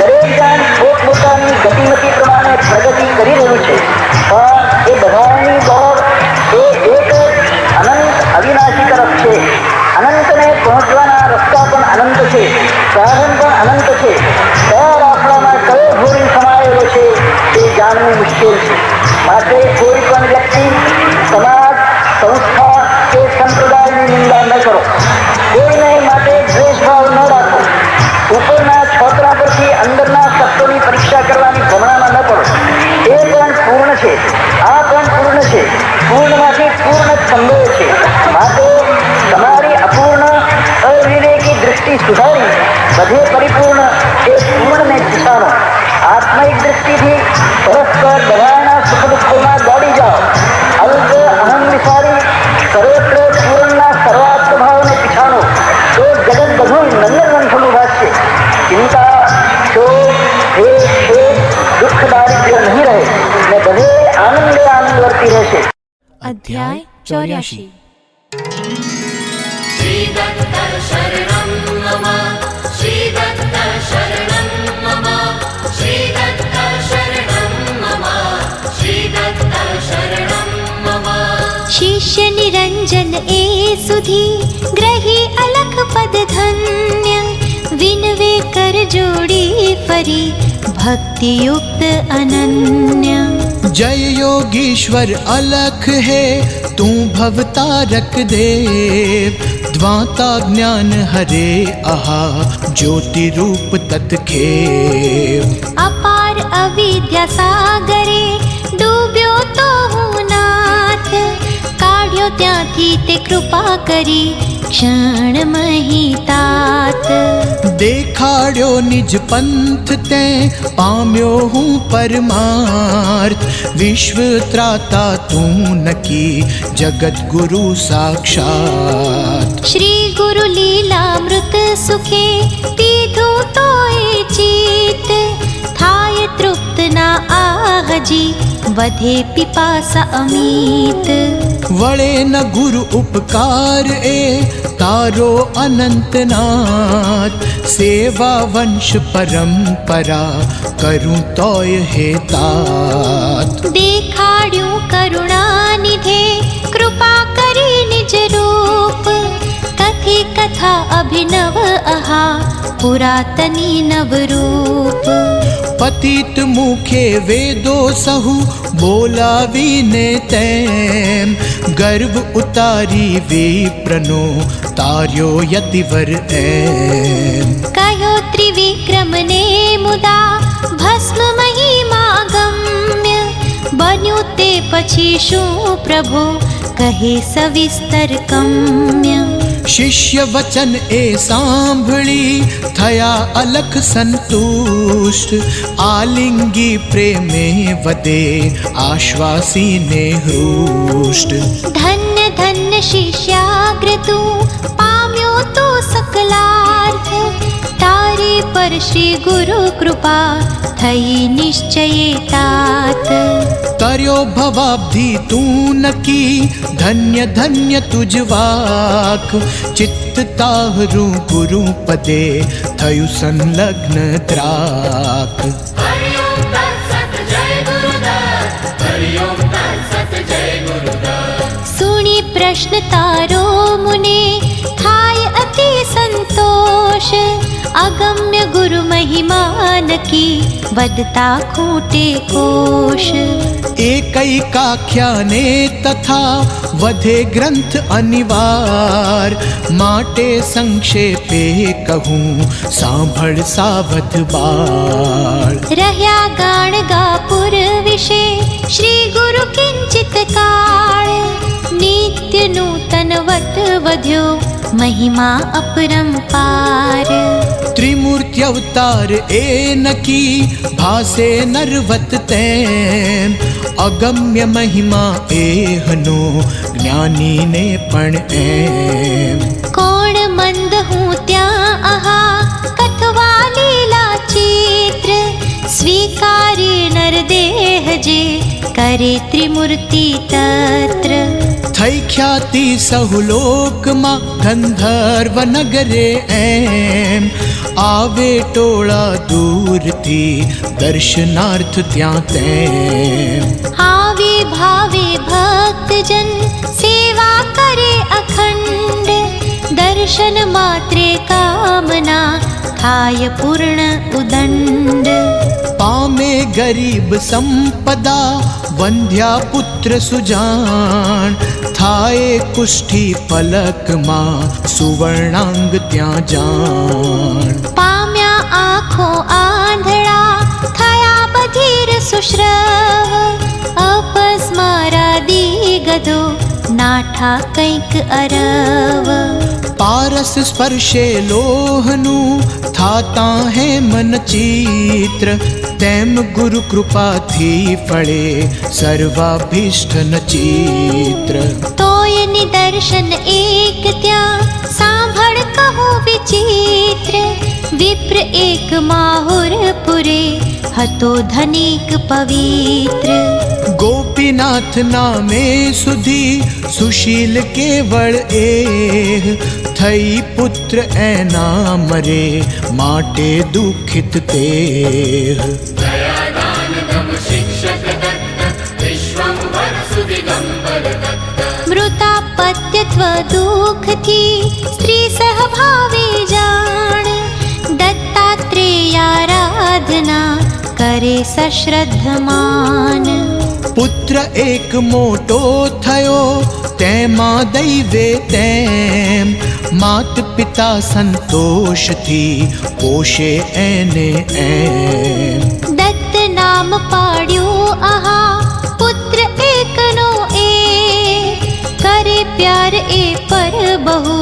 દરેક જણ પોતપોતાની ગતિમતી પ્રમાણે પ્રગતિ કરી રહ્યું છે, પણ એ બધાની દોડ એ એક અનંત અવિનાશી તરફ છે. અનંતને પહોંચવાના રસ્તા પણ અનંત છે, સાધન પણ અનંત છે. કયા રાફડામાં કયો ભૂરી સમાયેલો છે તે જાણવું મુશ્કેલ છે. માટે કોઈ પણ વ્યક્તિ, સમાજ, સંસ્થા કે સંપ્રદાયની નિંદા ન કરો. કોઈને માટે દ્વેષભાવ ન રાખો. ઉપરના છોતરા પરથી અંદરના શબ્દોની પરીક્ષા કરવાની ભ્રમણામાં ન પડો. એ પણ પૂર્ણ છે, આ પણ પૂર્ણ છે. પૂર્ણમાંથી પૂર્ણ જ સંભવ છે. માટે તમારી અપૂર્ણ અવિવેકી દૃષ્ટિ સુધારી બધે પરિપૂર્ણ એ પૂર્ણને દિશાનો. આત્મિક દૃષ્ટિથી પરસ્પર બધાના સુખ દુઃખોમાં દોડી જાઓ. અલ્પ અહમ વિચારી સર્વત્ર પૂર્ણના સર્વાત્મ ભાવને પીછાણો, તો જગત બધું નંદનવંથનું ભાષ્ય. ચિંતા, શોક, દુઃખ, દારિદ્ર્ય નહીં રહે ને બધે આનંદે આનંદ વર્તી રહેશે. અધ્યાય 84. શ્રી દત્ત શરણં મમ, શ્રી દત્ત શરણં મમ, શ્રી દત્ત શરણં મમ, શ્રી દત્ત શરણં મમ. શિષ્ય નિરંજન એ સુધી ગ્રહી અલખ પદ ધન્ય, વિનવે કર જોડી ફરી ભક્તિયુક્ત અનન્ય. जय योगीश्वर अलख है तू भवतारक देव, द्वाता ज्ञान हरे अहा ज्योति रूप तत्खेव. અપાર અવિદ્યા સાગરે ડૂબ્યો તો હું નાથ, કાઢ્યો ત્યાંથી તે કૃપા કરી ક્ષણ મહિતાત. देखाड्यो निज पंथ ते पाम्यो हूँ परमार्थ, विश्व त्राता तू नकी जगत गुरु साक्षात. શ્રી ગુરુ લીલામૃત સુખે પીધું તોય ચિત્ત, થાય તૃપ્ત ના આહજી વધે પીપાસા અમિત. वळे न गुरु उपकार ए तारो अनंतनाथ, सेवा वंश परंपरा करूं तोय हे तात. દેખાડ્યું કરુણાનિધે કૃપા કરી નિજ રૂપ, કથે કથા અભિનવ અહા પુરાતની નવરૂપ. पतित मुखे वेदो सहु बोलावीने तेम, गर्व उतारी विप्रनो तार्यो यतिवर एम. કયો ત્રિવિક્રમ ને મુદા ભસ્મ મહિમા ગમ્ય, બન્યું તે પછી શું પ્રભુ કહે સવિસ્તર કમ્ય. शिष्य वचन ए सांभળી थया अलख संतुष्ट, आलिंगी प्रेमे वदे आश्वासी ने हृष्ट. ધન્ય ધન્ય શિષ્યાગ્રતું પામ્યો તો સકલાર્થ, તારે પર શ્રી ગુરુ કૃપા થઈ નિશ્ચયે तात. तर्यो भवाब्धि तू नकी धन्य धन्य तुझ वाक, चित्त ताहरू गुरु पदे थयु संलग्न त्राक. હરિ ઓમ તત્સત જય ગુરુદત્ત, હરિ ઓમ તત્સત જય ગુરુદત્ત. સુણી પ્રશ્ન તારો મુને થાય અતિ સંતોષ, અગમ્ય ગુરુ મહિમાન કી વધતા ખૂટે કોશ. एकैकाख्याने तथा वधे ग्रंथ अनिवार, माटे संक्षेपे कहूँ सांभळ सावध बाळ. રહ્યા ગાણગાપુર વિશે શ્રી ગુરુ કિંચિત કાળ, નિત્ય નૂતન વત વધ્યો મહિમા અપરંપાર. त्रिमूर्ति अवतार ए नकी भासे नरवत तेम, अगम्य महिमा एहनो ज्ञानी ने पण एम. કોણ મંદ હું ત્યાં આહા કથવા લીલા ચિત્ર, સ્વીકારે નરદેહ જે કરે ત્રિમૂર્તિ તત્ર. થઈ ખ્યાતિ સહુલોકમાં ગંધર્વ નગરે એમ, આવે ટોળા દૂરથી દર્શનાર્થ ત્યાં તેમ. આવે ભાવે ભક્તજન સેવા કરે અખંડ, દર્શન માત્રે કામના થાય પૂર્ણ ઉદંડ. પામે ગરીબ સંપદા વંધ્યા પુત્ર સુજાણ, થાય કુષ્ઠી પલકમાં સુવર્ણાંગ ત્યાં જાણ. પામ્યા આંખો આંધળા થયા બધિર સુશ્રવ, અપસ્મારાદી ગધો નાઠા કંઈક અરવ. પારસ સ્પર્શે લોહનું થાતા હે મન ચિત્ર, તેમ ગુરુ કૃપાથી ફળે સર્વાભીષ્ટ ચિત્ર. તોય નિદર્શન એક ત્યાં સાંભળ કહું વિચિત્ર, વિપ્ર એક માહુરપુરે હતો ધનિક પવિત્ર. ગોપીનાથ નામે સુધી સુશીલ કેવળ એહ, થઈ પુત્ર એના મરે માટે દુઃખિત તેહ. दयादानदं शिक्षक दत्त विश्वंभर सुदिगंबर दत्त. મૃતાપત્યત્વ દુઃખથી સ્ત્રી સહભાવે જાણ, દત્તાત્રેયારાધના કરે સશ્રદ્ધમાન. પુત્ર એક મોટો થયો તેમાં દૈવે તેમ, માત પિતા સંતોષથી પોષે એને એમ. દત્ત નામ પાડ્યું આહા પુત્ર એકનો એ, કરે પ્યાર એ પર બહુ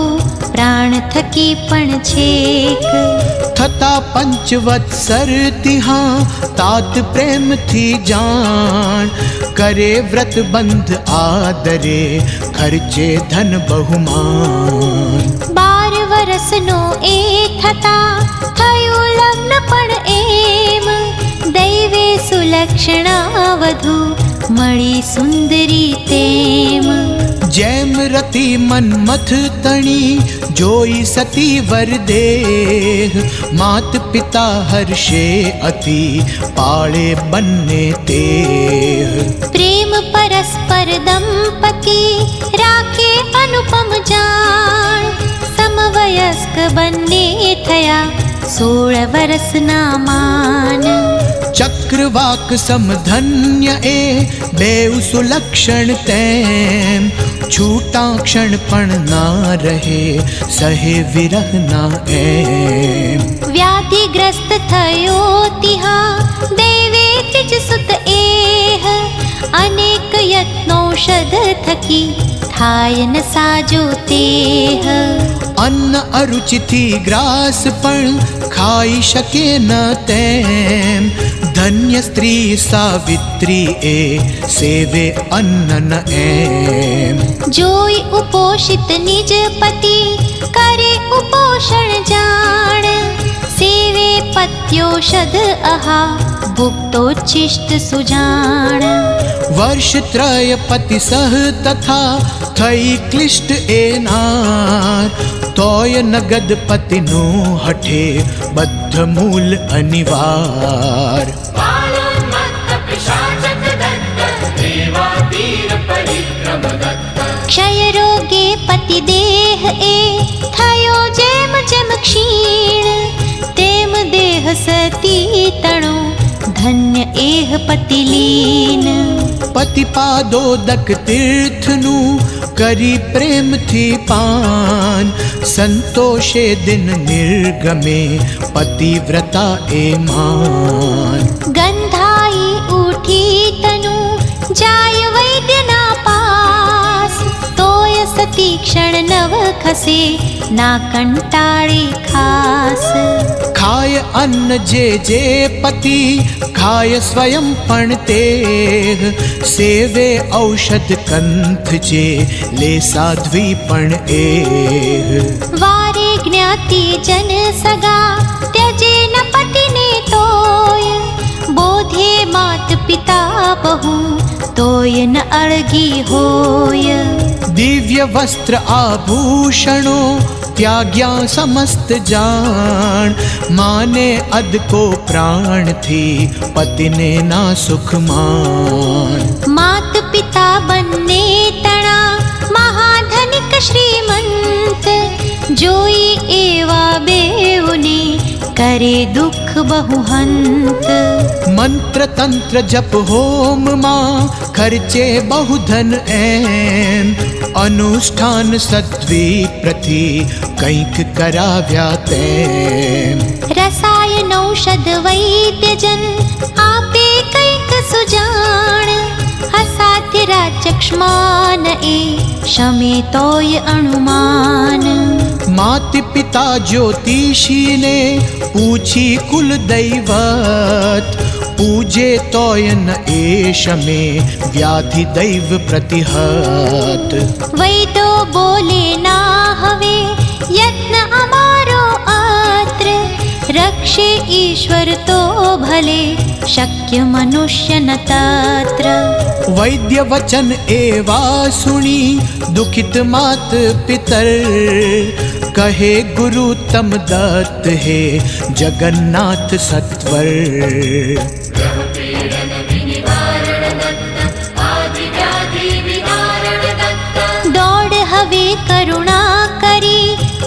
પ્રાણ થકી પણ છેક. થતા પંચવત્સર તિહા તાત પ્રેમથી જાણ, કરે વ્રત બંધ આદરે ખર્ચે ધન બહુમાન. 12 વરસનો એ થતા થયું લગ્ન પણ એમ, દૈવે સુલક્ષણા વધુ મળી સુંદરી તેમ. જેમ રતિ મન્મથ તણી જોઈ સતી વરદેહ, માત પિતા હર્ષે અતિ પાળે બંને તેહ. પ્રેમ પરસ્પર દંપતી રાખે અનુપમ જાણ, સમવયસ્ક બંને થયા 16 વર્ષના માન. ચક્રવાક સમધન્ય એ બેઉ સુલક્ષણ તેમ, છૂટા ક્ષણ પણ ના રહે સહે વિરહના એમ. વ્યાધિગ્રસ્ત થયો તિહા દૈવે તિજ સુત એહ, અનેક યત્નૌષધ થકી થાય ન સાજો તેહ. અન્ન અરુચિથી ગ્રાસ પણ ખાઈ શકે ન તેમ, ધન્ય સ્ત્રી સાવિત્રી એ સેવે અન્ન ન એમ. જોઈ ઉપોષિત નિજ પતિ કરે ઉપોષણ જાણ, સેવે પત્યોષધ અહા ભુક્તોચ્છિષ્ટ સુજાણ. વર્ષત્રય પતિ સહ તથા થઈ ક્લિષ્ટ એ નાર, તોય નગદ પતિનું હઠે બદ્ધ મૂલ અનિવાર. बालोन्मत्त पिशाचक दत्त देवातीर परिक्रम दत्त. ક્ષય રોગે પતિ દેહ એ થયો જેમ જેમ ક્ષીણ, તેમ દેહ સતી તણો ધન્ય એહ પતિ લીન. પતિપાદોદક તીર્થનું કરી પ્રેમથી પાન, સંતોષે દિન નિર્ગમે પતિવ્રતા એ માન. ગંધાઈ ઉઠી તનુ જાય વૈદ્યના પાસ, તોય સતી ક્ષણ નવ ખસે ના કંટાળે ખાસ. ખાય અન્ન જે પતિ ખાય સ્વયં પણ તેહ, સેવે ઔષધ કંથ જે લે સાધ્વી પણ એહ. વારે જ્ઞાતિ જન સગા ત્યજે ન પતિને તોય, બોધે માત પિતા બહુ તોય ન અળગી હોય. દિવ્ય વસ્ત્ર આભૂષણો ત્યાગ્યા સમસ્ત જાણ, माने अद को प्राण थी पति ने ना सुख मान। मात पिता बन्ने तणा महाधनिक श्रीमंत, जोई एवा बेउने करे दुख बहुहंत। मंत्र तंत्र जप होम मां खर्चे बहुधन एम, अनुष्ठान सद्वी प्रति कंईक कराव्या तेम। रसायन औषध वैद्य जन आपे कंईक सुजाण, असाध्य राजक्ष्मान ए शमे तोय अनुमान। माता पिता ज्योतिषी ने पूछी कुल दैवत, पूजे तोय न एश में व्याधि दैव प्रतिहत। वैदो बोले ना हवे यत्न अमारो आत्र, रक्षे ईश्वर तो भले शक्य मनुष्य न तत्र। वैद्य वचन एवा सुनी दुखित मात पितर, कहे गुरु तम दत्त है जगन्नाथ सत्वर। ग्रह पीड़न विनिवारण दत्त, आदि व्याधि विदारण दत्त। दौड़ हवे करुणा करी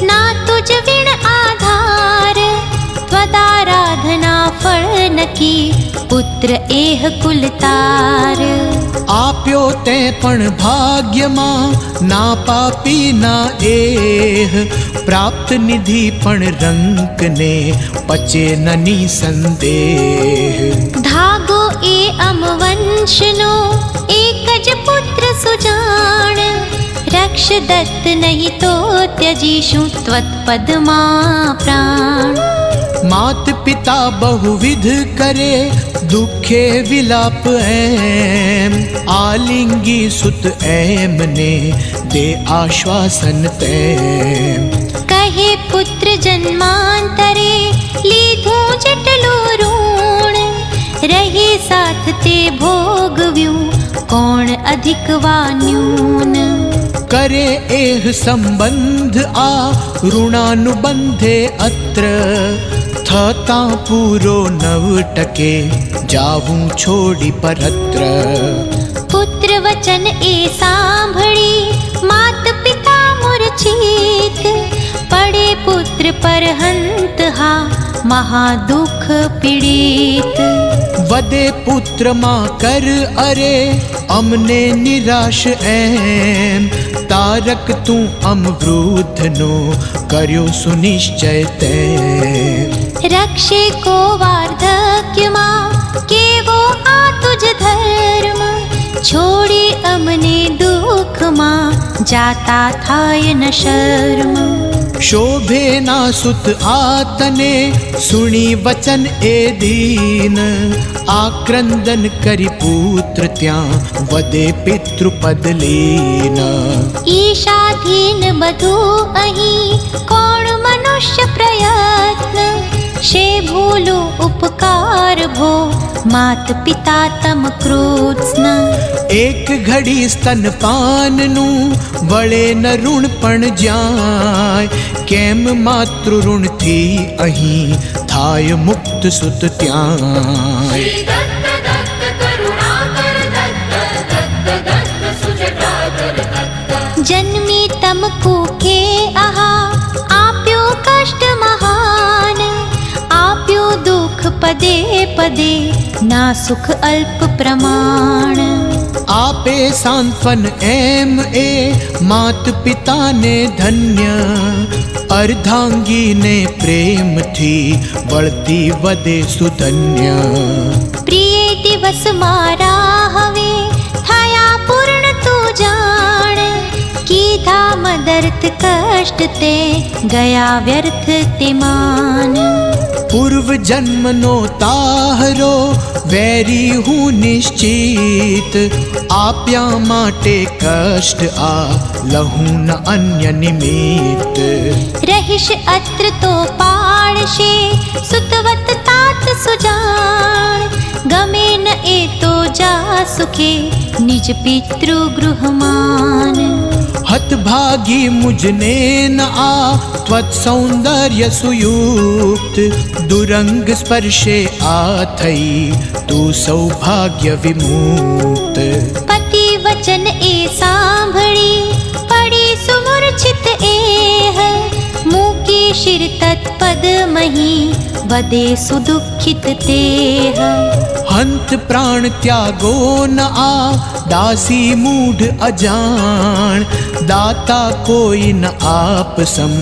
ना तुझ विण आधार, त्वदाराधना फल न की पुत्र एह कुलतार। आप्यो ते पण भाग्य मां ना पापी ना एह, प्राप्त निधि पण रंक ने पचे ननी संदेह। धागो ए अमवंशनो एक ज पुत्र सुजाण, रक्ष दत्त नहीं तो त्यजीशु त्वत्पद मां प्राण। मात पिता बहुविध करे दुखे विलाप एम, आलिंगी सुत एम ने दे आश्वासन तेम। कहे पुत्र जन्मांतरे लीधो जटलो ऋण, रहे साथ ते भोगव्यू कौन अधिक वा न्यून। करे एह संबंध आ ऋणानुबंधे अत्र, थता पूरो नव टके जाऊं छोड़ी परत्र। पुत्र वचन ए सांभળી मात पिता मूर्छित, पड़े पुत्र पर हंत हा महादुख पीड़ित। वदे पुत्र मां कर अरे अमने निराश एम, तारक तू अमवृद्ध नो कर्यो सुनिश्चय तेम। रक्षे को वार्धक्य मां केवो आ तुझ धर्म, छोड़ी अमने दुख मां जाता थाय न शर्म। शोभे ना सुत आतने सुनी वचन ए दीन, आक्रंदन करी पुत्र त्या वदे पितृपद लीन। ईशाधीन बधु अही कोण मनुष्य प्रयत्न, शे भूलो उपकार भो मात पिता तम कृत्स्न। एक घड़ी स्तनपान नु वळे न ऋण पण जाय, केम मातृ ऋण थी अही थाय मुक्त सुत त्याय। श्री दत्त दत्त करुणाकर दत्त, दत्त दत्त सुजटाकर दत्त। जन्मी तम कुखे आहा आप्यो कष्ट महान, आप्यो दुख पदे पदे ना सुख अल्प प्रमाण। आपे सांत्वन एम ए मात पिता ने धन्य, अर्धांगी ने प्रेम थी बढ़ती वदे सुधन्य। प्रिय दिवस मारा हवे थाया पूर्ण तू जान, कीधा मदर्थ कष्ट ते गया व्यर्थ ते मान। पूर्व जन्म नो ताहरो वैरी हूँ निश्चित, आप्या माटे कष्ट आ लहू न अन्य निमित्त। रहिष अत्र तो पाळशे सुतवत तात सुजान, गमे न ए तो जा सुखे निज पितृ गृहमान। हतभागी मुझने न आ त्वत्सौंदर्य सुयुक्त दुरंग स्पर्शे आ थई तू सौभाग्य विमुक्त पति वचन ए सांभળી पड़ी सुमूर्छित एह मूकी शिर तत्पद मही वदे सुदुखित तेह हंत प्राण त्यागो न आ दासी मूढ़ अजान दाता कोई न आप सम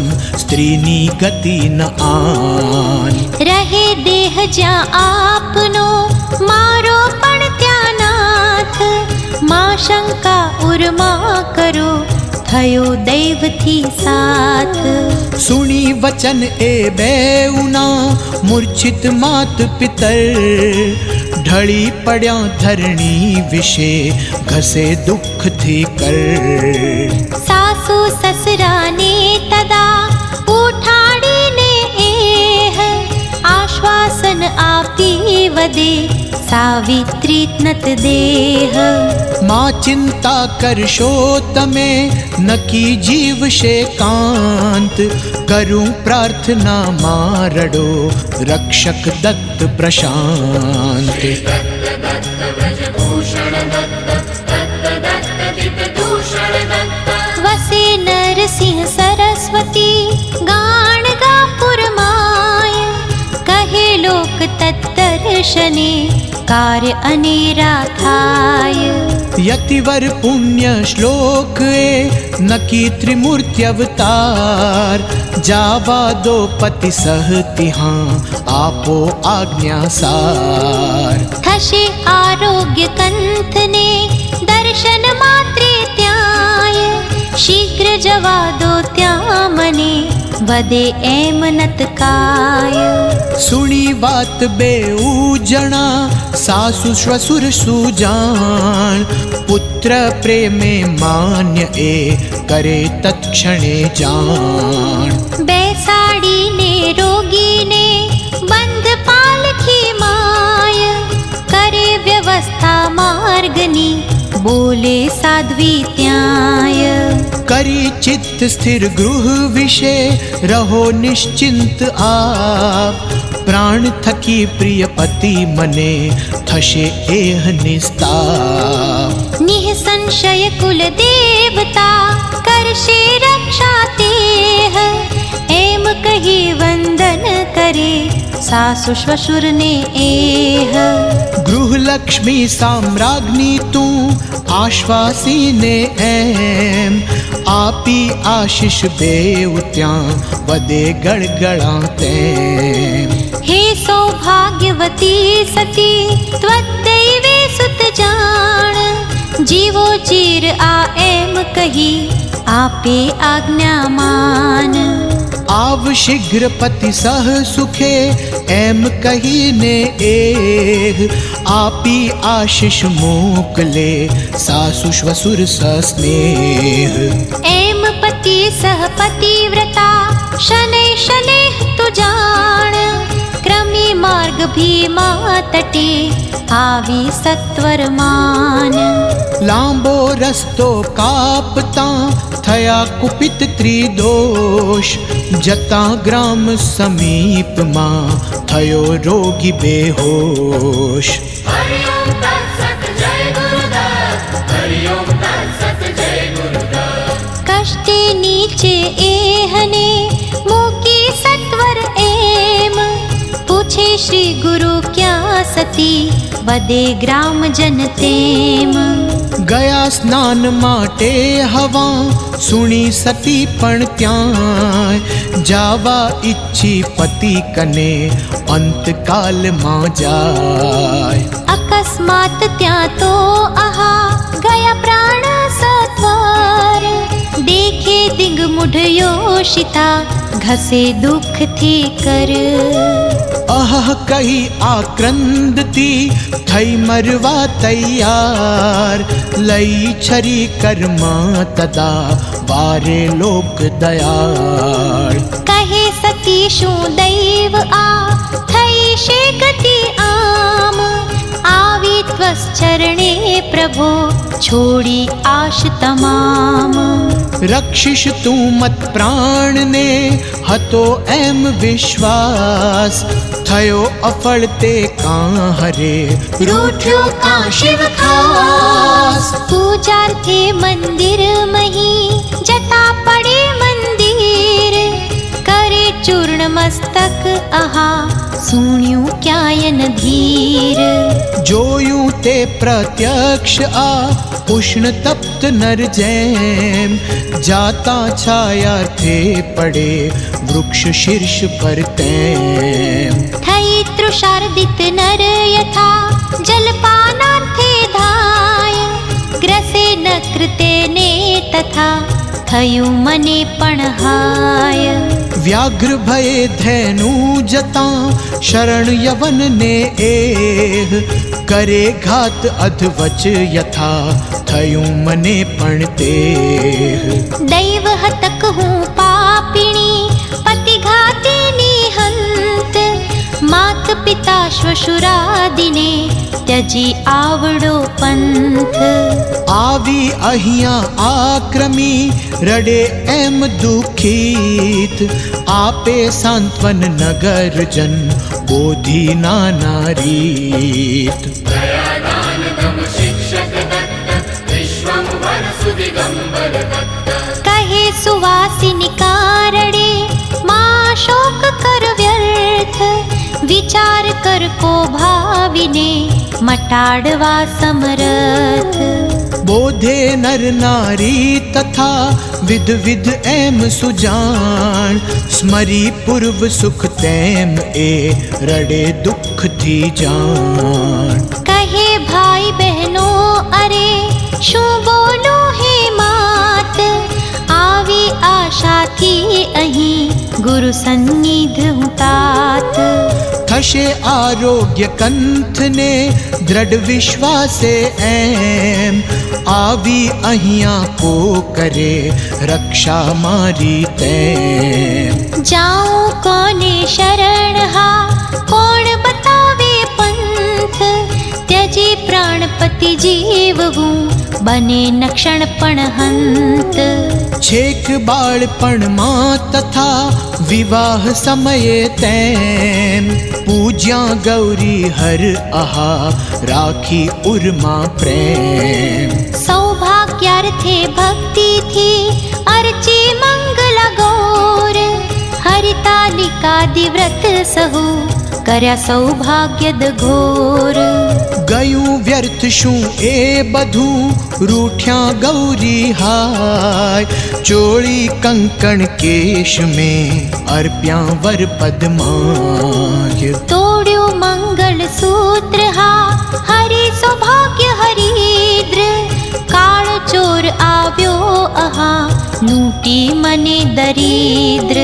स्त्रीनी गति न आन रहे देह ज्या आपनो मारो पण त्या नाथ मां शंका उर्मा करो थयो दैव थी साथ सुनी वचन ए बेउना मूर्छित मात पितर ढળી પડ્યા ધરણી વિશે ઘસે દુઃખ થી કર सासु ससरा ने तदा उठाड़ीने एह आश्वासन आपी वदे सावित्री नत देह मां चिंता करशो तमे नकी जीवशे कांत करूं प्रार्थना मारडो रक्षक दत्त प्रशांत वसे नरसिंह सरस्वती गाणगापुर माय कहे लोक तत्दर्शने कार्य अनेरा थाय यतिवर पुण्य श्लोक ए नकी त्रिमूर्ति अवतार जावा दो पति सहति हाँ आपो आज्ञा सार थशे आरोग्य कंथने दर्शन मात्रे त्याय शीघ्र जवा दो त्या मने वदे एम नत काय सुनी बात बेऊ जना सासु श्वसुर सुजान पुत्र प्रेमे मान्य ए करे तत्क्षणे जान बेसाड़ी ने रोगी ने बंद पालखी माय करे व्यवस्था मार्गनी बोले साध्वी त्याय करी चित्त स्थिर गृह विषे रहो निश्चिंत आप प्राण थकी प्रिय पति मने थशे एह निस्ताप निःसंशय कुल देवता करशे रक्षा तेह एम कही वंदन करे सासु श्वशुर ने एह गृह लक्ष्मी साम्राज्ञी तू आश्वासी ने एम आपी आशीष देव त्या वदे गड़गड़ा तेम हे सौभाग्यवती सती त्वदैवे सुत जान जीवो चीर आ एम कही आपे आज्ञा मान आव शीघ्र पति सह सुखे एम कही ने एह आपी आशीष मोकले सासु श्वसुर सस्नेह एम पति सह पतिव्रता शनै शनेह तु जान क्रमी मार्ग भीमा तटे आवी सत्वर मान लांबो रस्तो कापता थया कुपित त्रिदोष जता ग्राम समीप मां थयो रोगी बेहोश हरिओम तत्सत जय गुरुदत्त हरिओम तत्सत जय गुरुदत्त कष्टे नीचे एहने मूकी सत्वर एम पूछे श्री गुरु क्या सती वदे ग्राम जन तेम गया स्नान माटे हवा सुनी सती पण त्यां जावा इच्छी पति कने अंत काल मां जाय अकस्मात त्या तो आहा गया प्राण सत्वर देखे दिंग मुढ़ योषिता घसे दुख थी कर अह कही आक्रंदती थई मरवा तैयार लई छरी कर्मा तदा वारे लोक दयाल कहे सती शू दैव आ थई शे गति आम आवी त्वस चरणे प्रभो छोड़ी आश तमाम રક્ષિશ તું મત પ્રાણને હતો એમ વિશ્વાસ થયો અફળ તે કાં હરે रूठ्यो का शिव खास पूजार्थे मंदिर मही जता पड़े मंदिर करे चूर्ण मस्तक आहा सुण्યું ક્યાયન ધીર જોયું તે પ્રત્યક્ષ આ ઉષ્ણ તપ્ત નર જેમ જાતા છાયાર્થે પડે વૃક્ષ શીર્ષ પર તેમ થઈ તૃષાર્દિત નર યથા જલપાનાર્થે ધાય ગ્રસે ન કૃતેને તથા થયું મને પણ હાય વ્યાઘ્ર ભયે ધેનું જતાં શરણ યવન ને એહ કરે ઘાત અધવચ યથા થયું મને પણ તે દૈવ હતક હું પાપિણી પતિઘાતિની હંત માત પિતા શ્વશુરાદિને ત્યજી આવડો પંથ આવી અહીંયા આક્રમી રડે એમ દુઃખિત આપે સાંત્વન નગરજન બોધી નાના રીત दयादान दम शिक्षक दत्त विश्वंभर सुदिगंबर दत्त કહે સુવાસિની કારણે માં શોક કર વ્યર્થ વિચાર કર કો ભાવિને મટાડવા સમરથ બોધે નર નારી તથા વિધ વિધ એમ સુજાણ સ્મરી પૂર્વ સુખ તેમ એ રડે દુઃખથી જાણ કહે ભાઈ બહેનો અરે શું બોલો હે માત આવી આશાથી અહીં ગુરુ સન્નિધ હું તાત થશે આરોગ્ય કંથને દ્રઢ વિશ્વાસે એમ આવી અહીંયા કો કરે રક્ષા મારી તેમ જાઉં કોને શરણ હા કોણ બતાવે પંથ ત્યજી પ્રાણપતિ જીવવું બને ન ક્ષણ પણ હંત છેક બાળપણમાં તથા વિવાહ સમયે તેમ પૂજ્યા ગૌરી હર આહા રાખી ઉર્મા પ્રેમ સૌભાગ્યાર્થે ભક્તિથી અર્ચી મંગલ ગૌર હરિતાલિકાદિ વ્રત સહુ કર્યા સૌભાગ્યદ ઘોર ગયું વ્યર્થ શું એ બધું રૂઠ્યા ગૌરી હાય ચોળી કંકણ કેશ મેં અર્પ્યા વર પદમાય તોડ્યું મંગળ સૂત્ર હા હરિ સૌભાગ્ય હરિદ્ર કાળ ચોર આવ્યો આહા લૂંટી મને દરિદ્ર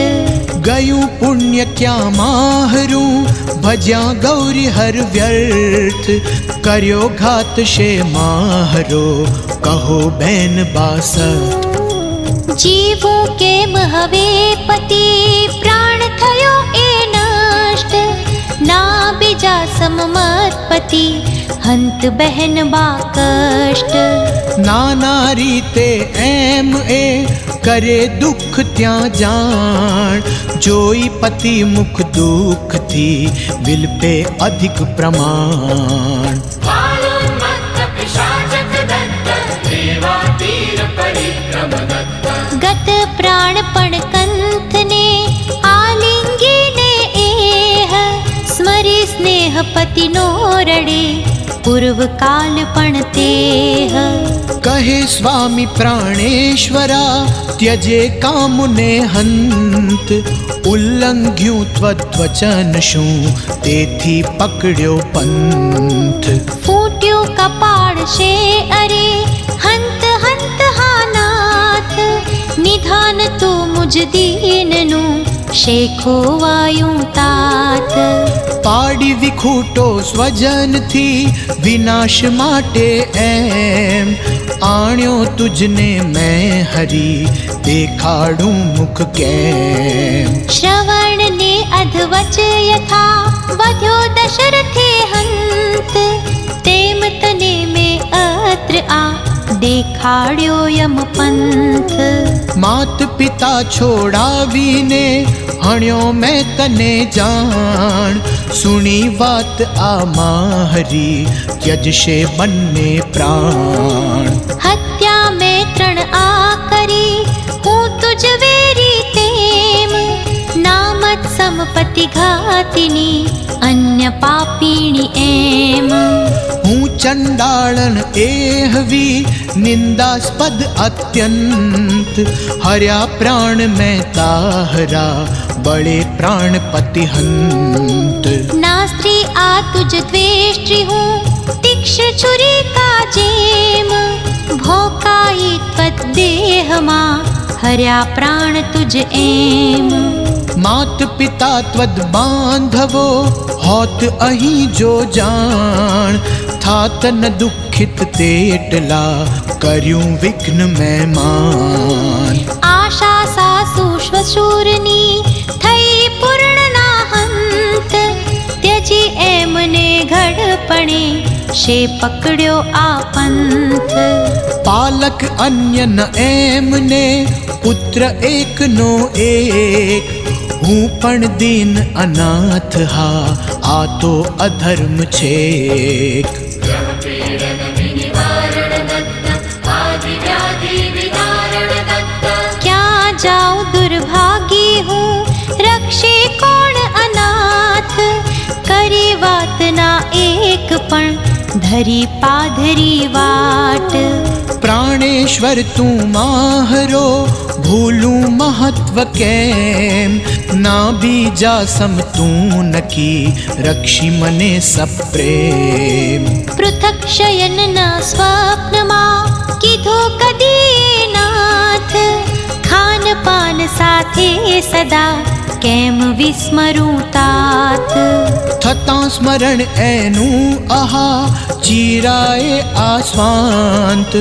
ગયું પુણ્ય ક્યાં માહરું ભજ્યા ગૌરી હર વ્યર્થ કર્યો ઘાત શે માહરો કહો બેન બાસત જીવું કેમ હવે પતિ પ્રાણ થયો એ નષ્ટ ના બીજા સમમત પતિ હંત બહેન બા કષ્ટ નાના રીતે એમ એ કરે દુઃખ ત્યાં જાણ જોઈ પતિ મુખ દુઃખથી વિલપે અધિક પ્રમાણ बालोन्मत्त पिशाचक दत्त देवातीर परिक्रम दत्त ગત પ્રાણ પણ કંથને આલિંગીને એહ સ્મરી સ્નેહ પતિનો રડે પૂર્વ કાલ પણ તેહ કહે સ્વામી પ્રાણેશ્વરા ત્યજે કામને હંત ઉલ્લંઘ્યું ત્વચન શું તેથી પકડ્યો પંથ ફૂટ્યું કપાળ છે અરે હંત હંત હા નાથ નિધાન તું મુજ દીનનું શેખો વાયું તાત પાડી વિખૂટો સ્વજનથી વિનાશ માટે એમ આણ્યો તુજને મેં હરી દેખાડું મુખ કેમ શ્રવણ ને અધવચ યથા વધ્યો દશરથે હંત તેમ તને મેં અત્ર આ દેખાડ્યો યમ પંથ માત પિતા છોડાવીને હણ્યો મેં તને જાણ. સુણી વાત આ મારી ત્યજશે બંને પ્રાણ. હત્યા મેં 3 આ કરી, હું તુજ વેરી તેમ. નામત સંપત્તિ ઘાતિની, અન્ય પાપીણી એમ. હું ચંડાળન એહવી નિંદાસ્પદ અત્યંત. હર્યા પ્રાણ મેં તાહરા, બળે પ્રાણપતિ હંત. ના સ્ત્રી આ તુજ દ્વેષ્ટ્રી હું, તીક્ષ્ણ છુરી કા જેમ. ભોકાઈ ત્વત દેહમાં, હર્યા પ્રાણ તુજ એમ. માત પિતા ત્વદ બાંધવો હોત અહીં જો જાણ. થાત ન દુઃખિત તેટલા, કર્યું વિઘ્ન મહેમાન. આશા સાસુ શ્વશુરની, થઈ પૂર્ણ ના હંત. ત્યજી એમને ઘડપણે, શે પકડ્યો આ પંથ. પાલક અન્ય ન એમને, પુત્ર એકનો એક. હું પણ દીન અનાથ હા, આ તો અધર્મ છેક. ક્યાં જાઉં દુર્ભાગી હું, રક્ષે કોણ અનાથ. કરી વાત ના એક પણ, ધરી પાધરી વાટ. પ્રાણેશ્વર તું માહરો, ભૂલું મહત્વ કેમ. ના બીજા સમ તું નકી, રક્ષી મને સપ્રેમ. પૃથક શયન ના સ્વપ્નમાં, કીધું કદી નાથ. ખાન પાન સાથે સદા, કેમ વિસ્મરું તાત. થતાં સ્મરણ એનું આહા, ચીરાએ આસ્વાંત.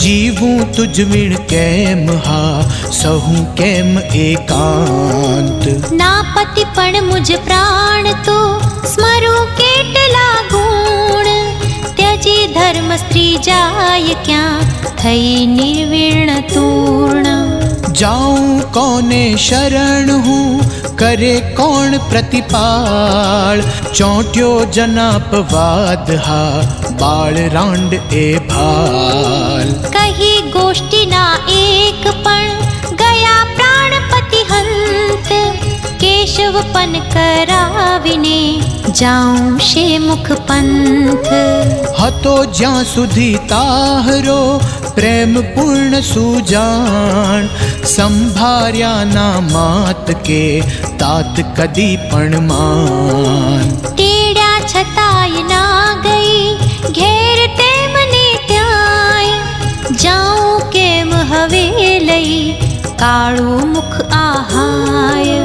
જીવું તુજ વિણ કેમ હા, સહું કેમ એકાંત. ના પતિ પણ મુજ પ્રાણ તો, સ્મરું કેટલા ગુણ. ત્યજી ધર્મ સ્ત્રી જાય ક્યાં, થઈ નિર્વિણ તૂર્ણ. જાઉં કોને શરણ હું, કરે કોણ પ્રતિપાળ. ચોંટ્યો જનાપવાદ હા, બાળ રાંડ એ ભાલ. કહી ગોષ્ઠીના એક પણ, ગયા પ્રાણપતિ હંત. કેશવ પન કરાવીને, જાઉં શે મુખ પંથ. હતો જ્યાં સુધી તાહરો, પ્રેમ પૂર્ણ સુજાણ. સંભાર્યા ના માત કે, તાત કદી પણ માન. તેડ્યા છતાંય ના ગઈ, ઘેર તેમને ત્યાંય. જાઉં કેમ હવે લઈ, કાળું મુખ આહાય.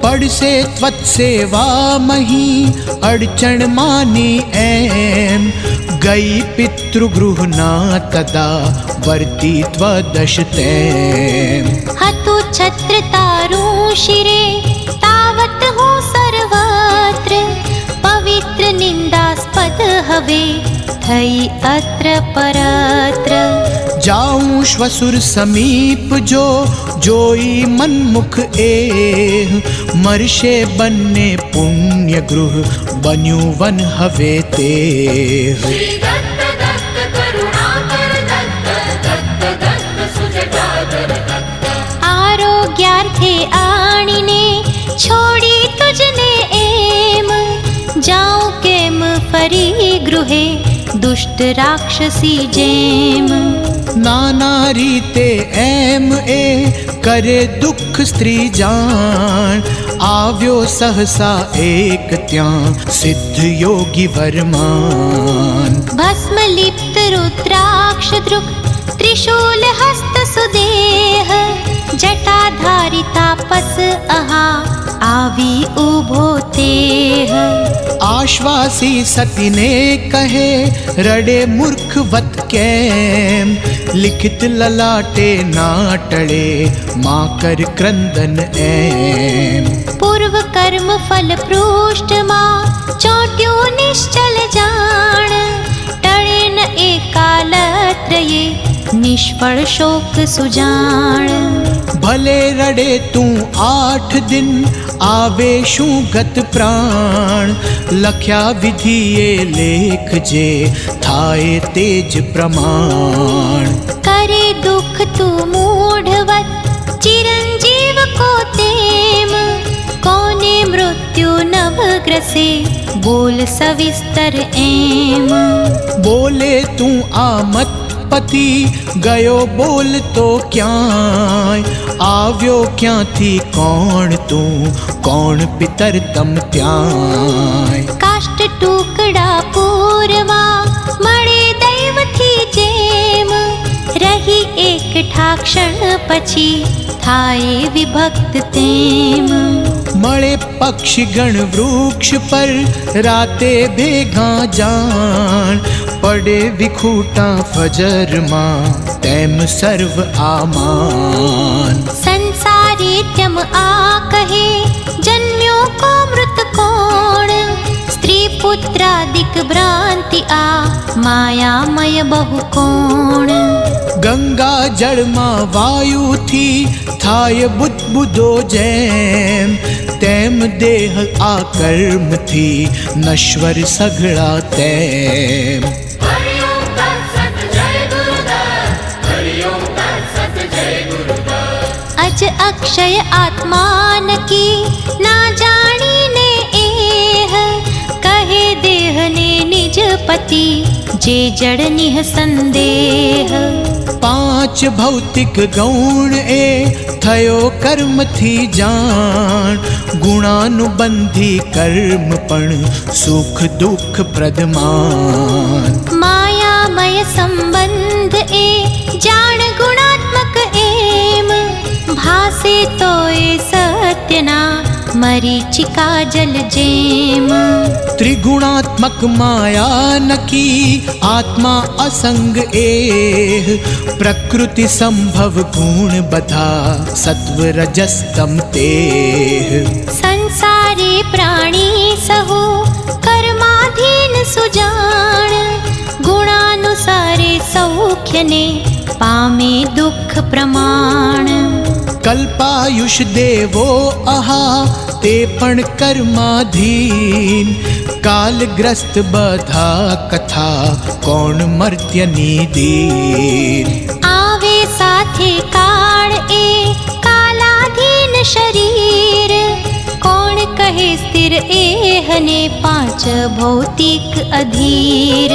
પડશે ત્વત સેવા મહી, અડચણ માની એમ. ગઈ પિતૃગૃહના તદા, વર્તી ત્વદશ તેમ. હતું છત્ર તારું શિરે, તાવત હું સર્વત્ર. પવિત્ર નિંદાસ્પદ હવે, થઈ અત્ર પરત્ર. જાઉં શ્વસુર સમીપ જો, જોઈ મનમુખ એ. મરશે બંને પુણ્ય ગૃહ, બન્યું વન હવે તે. શ્રી દત્ત દત્ત કરુણાકર દત્ત, દત્ત દત્ત સુજટાધર દત્ત. આરોગ્યાર્થે આણીને, છોડી તુજને એમ. જાઉં કેમ ફરી ગૃહે, દુષ્ટ રાક્ષસી જેમ. નાના રીતે એમ એ, કરે દુઃખ સ્ત્રી જાણ. આવ્યો સહસા એક ત્યાં, સિદ્ધ યોગી વરમાન. ભસ્મ લિપ્ત રુદ્રાક્ષ દ્રુક, ત્રિશૂલ હસ્ત સુદેહ. જટાધારી તાપસ અહા, આવી ઊભો તેહ. આશ્વાસી સતીને કહે, રડે મૂર્ખવત કેમ. લિખિત લલાટે ના ટળે, માં કર ક્રંદન એમ. પૂર્વ કર્મ ફલ પૃષ્ઠમાં, ચોટ્યું નિશ્ચલ જાણ. ટળે ન એકાલત્રયે, निष्फल शोक सुजाण। भले रड़े तू 8 दिन आवे शू गत प्राण। लख्या विधिए लेख जे थाए तेज प्रमाण। करे दुख तू मूढ़वत चिरंजीव को तेम। कोने मृत्यु नभ ग्रसे बोल सविस्तर एम। बोले तू आमत पति गयो बोल तो क्याय। આવ્યો ક્યાંથી કોણ તું કોણ પિતર તમ ત્યાંય। કાષ્ટ ટુકડા પૂરવા મળે દૈવથી જેમ। રહી એકઠા ક્ષણ પછી થાય વિભક્ત તેમ। મળે પક્ષીગણ વૃક્ષ પર રાતે ભેગા જાણ। પડે વિખૂટા ફજરમાં તેમ સર્વ આમાન। સંસારી ત્યમ આ કહે જન્મ્યો કો મૃત કોણ। સ્ત્રી પુત્રાદિક ભ્રાંતિ આ માયામય બહુ કોણ। ગંગા જળમાં વાયુથી થાય બુદ્બુદો જેમ। તેમ દેહ આ કર્મથી નશ્વર સઘળા તેમ। हरि ओम तत्सत जय गुरुदत्त। हरि ओम तत्सत जय गुरुदत्त। अज अक्षय आत्मान की ना जानी ने एह। कहे देह ने निज पति जे जड़ निह संदेह। 5 ભૌતિક ગૌણ એ થયો કર્મથી જાણ। ગુણાનુબંધી કર્મ પણ સુખ દુઃખ પ્રદમાન। मायामय संबंध ए जान गुणात्मक एम। भासे तो ए सत्यना मरीचिका जल जेम। त्रिगुणात्मक माया नकी आत्मा असंग एह। प्रकृति संभव गुण बधा सत्व रजस तम तेह। संसारी प्राणी सहु कर्माधीन सुजान। गुणानुसारे सौख्य ने पामे दुख प्रमाण। कल्पायुष देवो अहा ते पण कर्माधीन। कालग्रस्त बधा कथा कोण मर्त्यनी दीन। आवे साथे काळ ए कालाधीन शरीर। कोण कहे स्थिर एहने 5 भौतिक अधीर।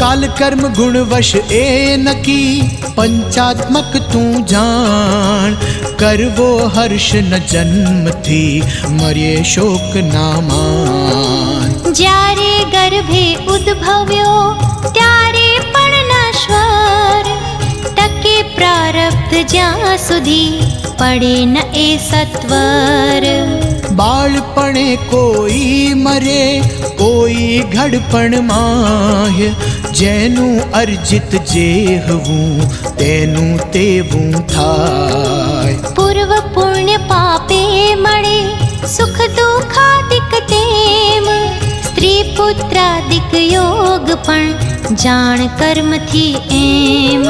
काल कर्म गुण वश ए नकी पंचात्मक तू जान। करवो हर्ष न जन्म थी मरे शोक नामान। ज्यारे गर्भे उद्भव्यो त्यारे पण नश्वर। टके प्रारब्ध ज्યાં સુધી પડે ન એ સત્વર। બાળપણે કોઈ મરે કોઈ ઘડપણ માય। જેનું અર્જિત જેહવું તેનું તેવું થાય। પૂર્વ પુણ્ય પાપે મળે સુખ દુઃખાદિક તેમ। સ્ત્રી પુત્રાદિક યોગ પણ જાણ કર્મથી એમ।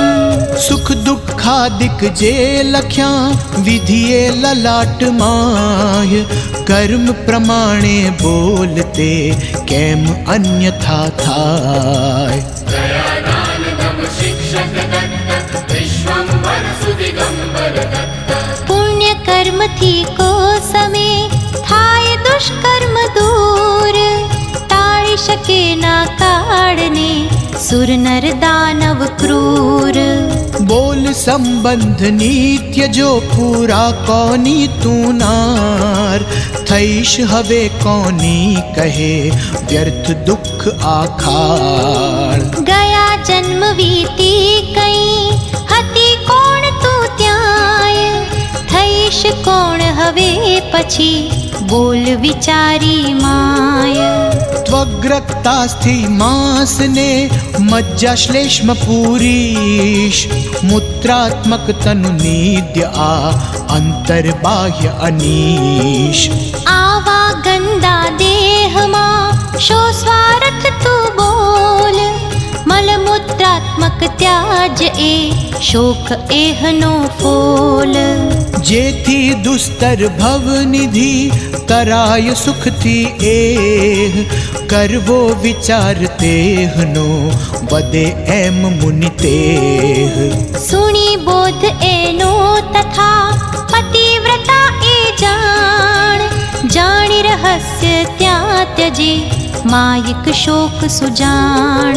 સુખ દુઃખાદિક જે લખ્યા વિધિએ લલાટ માય। કર્મ પ્રમાણે બોલતે કેમ અન્યથા થાય। दयादान दम शिक्षक दत्त। विश्वंभर सुदिगंबर दत्त। પુણ્ય કર્મથી કો સમે થાય દુષ્કર્મ દૂર। ટાળી શકે ના કાળને સુર નર દાનવ ક્રૂર। બોલ સંબંધ નિત્ય જો પૂરા કોની તું નાર। થઈશ હવે કોની કહે વ્યર્થ દુઃખ આખાળ। ગયા જન્મ વીતી કઈ હતી કોણ તું ત્યાંય। થઈશ કોણ હવે પછી બોલ વિચારી માય। ત્વગ્રક્તાસ્થિ માસને મજ્જાશ્લેષ્મ પૂરીશ। મૂત્રાત્મક તનુ નિદ્ય આ અંતર બાહ્ય અનીશ। આવા ગંદા દેહમાં શો સ્વાર્થ તું બોલ। મલમૂત્રાત્મક ત્યાજ જ એ શોક એહનો ફોલ. જેથી દુસ્તર ભવનિધિ કરાય સુખથી એહ. કરવો વિચાર તેહનો વધે એમ મુનિ તેહ. સુણી બોધ એનો તથા પતિવ્રતા એ જાણ. જાણી રહસ્ય ત્યાં ત્યજે માયિક શોક સુજાણ.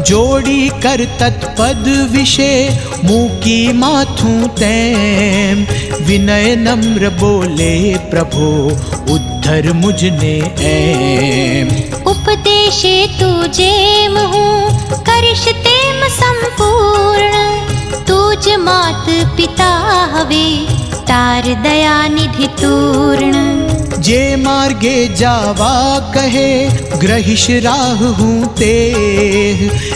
જોડી કર તત્પદ વિશે મૂકી માથું તેમ. વિનય નમ્ર બોલે પ્રભો ઉદ્ધર મુજને એમ. ઉપદેશે તું જેમ હું કરીશ તેમ સંપૂર્ણ. તું જ માત પિતા હવે તાર દયાનિધિ તૂર્ણ. જે માર્ગે જાવા કહે ગ્રહિશ રાહ હું તે.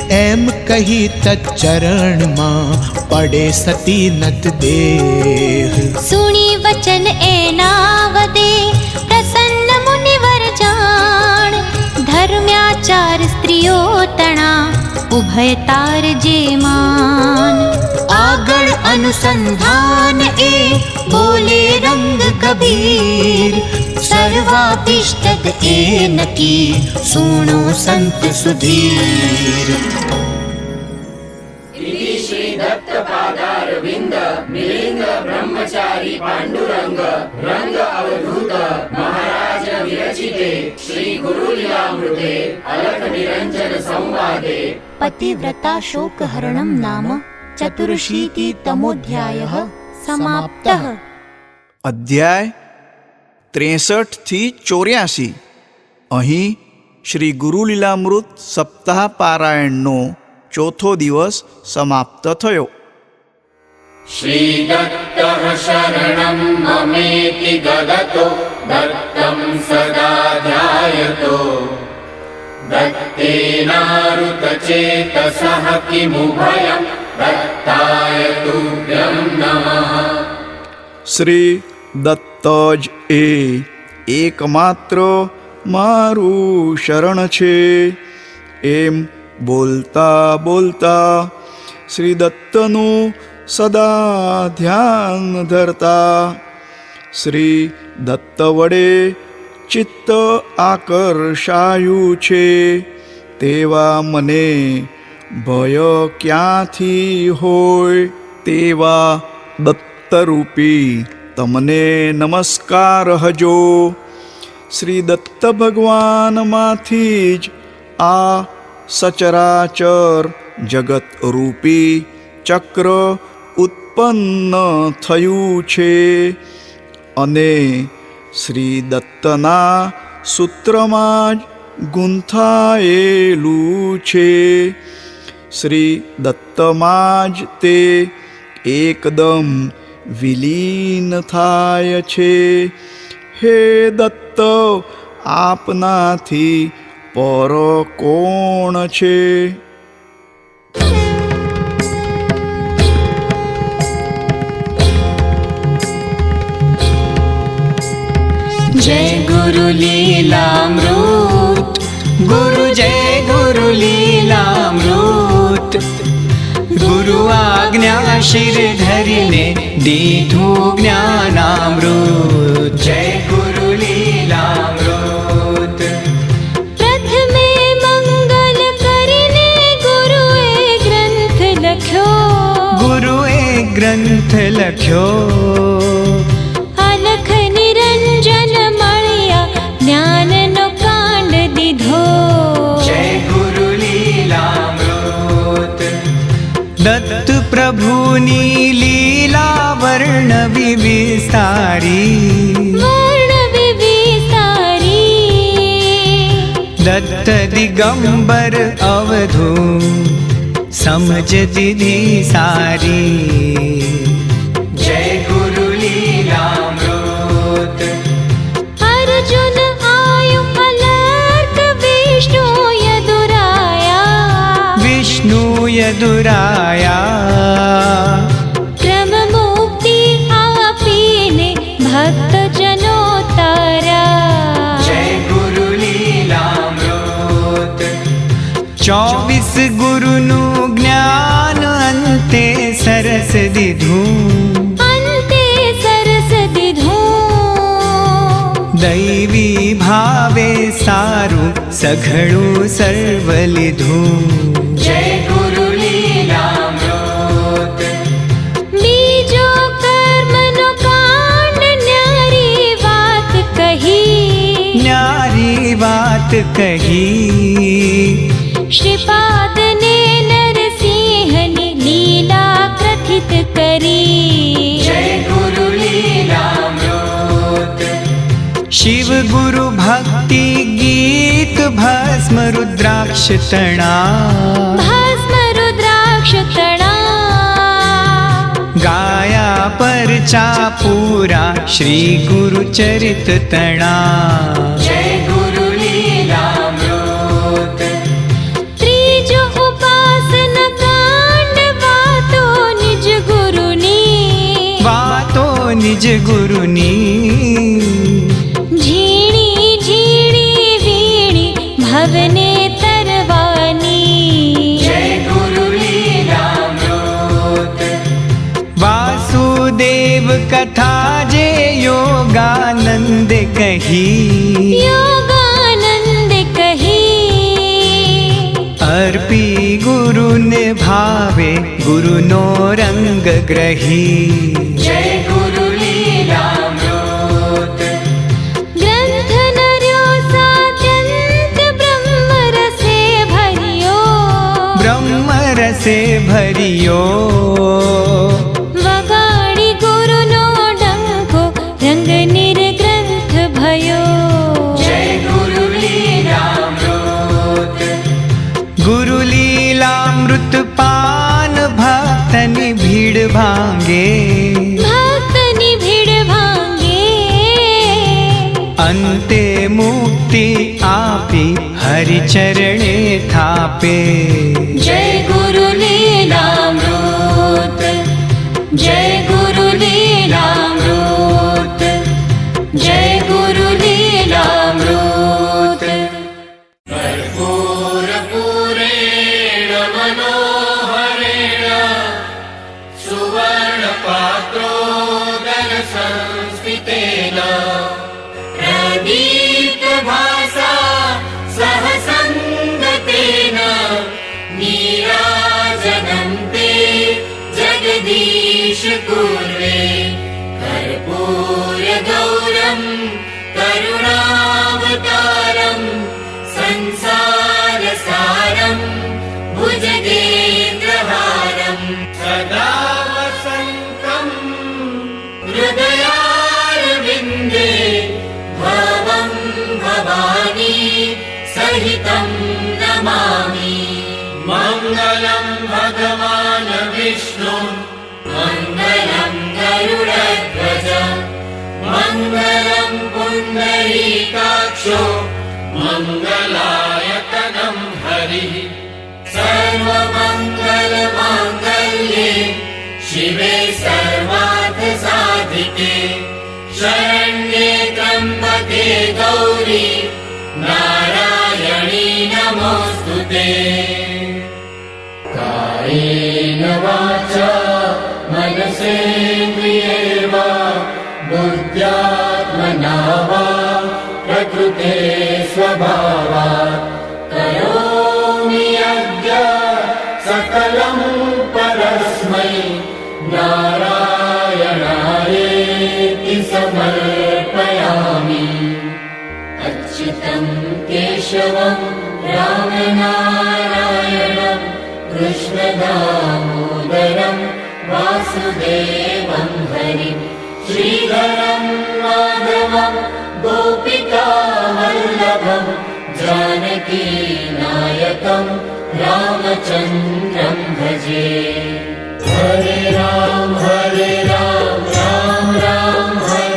એમ કહી તચ્ચરણમાં પડે સતી નત દેહ. સુણી વચન એના વદે પ્રસન્ન મુનિવર જાણ. ધર્મ્યાચાર સ્ત્રીઓ તણા ઉભય તાર જે માન. આગળ અનુસંધાન એ બોલે રંગ કબીર. સર્વાભિષ્ટદ એ નકી સુણો સંત સુધીર. इति श्री दत्त पादारविंद मिलिंद ब्रह्मचारी पांडुरंग रंग अवधूत महाराज विरचिते श्री गुरुलीलामृते अलख निरंजन संवादे पतिव्रता शोकहरणं नाम चतुरशीतितमोऽध्यायः समाप्तः. અધ્યાય 63 થી 84. અહીં શ્રી ગુરુલીલામૃત સપ્તાહ પારાયણનો ચોથો દિવસ સમાપ્ત થયો. श्री दत्तः शरणं ममेति गदतो दत्तं सदा ध्यायतो दत्तेनारुतचेतसः किमुभयं दत्ताय तुभ्यं नमः. શ્રી દત્ત જ એ એકમાત્ર મારું શરણ છે. એમ બોલતા બોલતા શ્રી દત્તનું સદા ધ્યાન ધરતા. શ્રી દત્ત વડે ચિત્ત આકર્ષાયું છે તેવા મને ભય ક્યાંથી હોય. તેવા દત્તરૂપી તમને નમસ્કાર હજો. શ્રી દત્ત ભગવાનમાંથી જ આ સચરાચર જગત રૂપી ચક્ર ઉત્પન્ન થયું છે અને શ્રી દત્તના સૂત્રમાં જ ગૂંથાયેલું છે. શ્રી દત્તમાં જ તે એકદમ વિલીન થાય છે. હે દત્ત, આપનાથી પર કોણ છે? जय गुरु लीलामृत गुरु जय गुरु लीलामृत. गुरु आज्ञा शिर धरिने दीधु ज्ञानामृत. जय गुरु लीलामृत. प्रथमे मंगल करीने गुरुए ग्रंथ लख्यो. गुरुए ग्रंथ लख्यो. अलख निरंजन मळ्या ज्ञाननो कांड दीधो. जय गुरु लीलामृत. दत्त प्रभुनी लीला वर्ण विविस्तारी. वर्ण विविस्तारी. दत्त दिगंबर अवधू समझ दीदी सारी. जय गुरु लीलामृत. अर्जुन आयु अलर्क विष्णु यदुराया. विष्णु यदुराया. क्रम मुक्ति आपीने भक्त जनो तारा. जय गुरु लीलामृत. 24 गुरुनु ज्ञान અંતે સરસ દીધું, અંતે સરસ દીધું. દૈવી ભાવે સારું સઘળું સર્વ લીધું. જય ગુરુ લીલામૃત. બીજો કર્મનો કાંડ ન્યારી વાત કહી, ન્યારી વાત કહી. શ્રીપાદને નરસિંહની લીલા કથિત કરી. જય ગુરુ લીલામૃત. શિવ ગુરુ ભક્તિ ગીત ભસ્મ રુદ્રાક્ષ તણા, ભસ્મ રુદ્રાક્ષ તણા. ગાયા પરચા પૂરા શ્રી ગુરુ ચરિત તણા. જય ગુરુ લીલામૃત. ત્રીજો ઉપાસન કાંડ વાતો નિજ ગુરુની, વાતો નિજ ગુરુની. ઝીણી ઝીણી વીણી ભવને તરવાની. જય ગુરુ લીલામૃત. વાસુદેવ કથા જે યોગાનંદ કહી, યોગાનંદ કહી. અર્પી ગુરુને ભાવે ગુરુનો રંગ ગ્રહી. જય ગુરુ લીલામૃત. ગ્રંથ નર્યો સાત્યંત બ્રહ્મ રસે ભર્યો, બ્રહ્મ રસે ભર્યો. વગાડી ગુરુનો ડંકો રંગ નિર્ગ્રંથ ભયો. જય ગુરુ લીલામૃત. ગુરુ લીલામૃત પાન ભક્તની ભીડ ભાંગે, ભક્તની ભીડ ભાંગે. અંતે મુક્તિ આપી હરિચરણે થાપે. જય ગુરુ લીલામૃત. જય ગુરુ લીલામૃત. જય ગુરુ લીલામૃત. કર્પૂરપુરેણ મનોહરેણ સુવર્ણપાત્રોદર સંસ્થિતેન પ્રદીપ્તભાસા સહસંગતેન નીરાજनं તે જગદીશ કુર્વે. કર્પૂરગૌરમ કરુણાવતારમ સંસારસારમ ભુજગેન્દ્રહારમ સદા વસંતમ હૃદયારવિંદે ભવં ભવાની સહિतं નમામિ. મંગલં ભગવાન વિષ્ણુ મંગલં ગરુડધ્વજ મંગલં પુંડરીકાક્ષો મંગલાયતनं હરિ. સર્વમંગલમાંગલ્યે શિવે સર્વાર્થસાધિકે શરણ્યે ત્ર્યંબકે ગૌરી નારાયણી નમોસ્તુતે. કાયેન વાચા મનસેન્દ્રિયૈ વા બુદ્ધ્યાત્મના વા પ્રકૃતે સ્વભાવાत् કરોમિ યજ્ઞ સકલં પરસ્મૈ નારાયણાયેતિ સમર્પયામિ. અચ્યુतं કેશવં રામનારાયણં કૃષ્ણદામોદરં વાસુદેવં હરિં શ્રીધરં માધવં ગોપિકાવલ્લભં जानकीनायकं रामचन्द्रं भजे. हरे राम राम राम हरे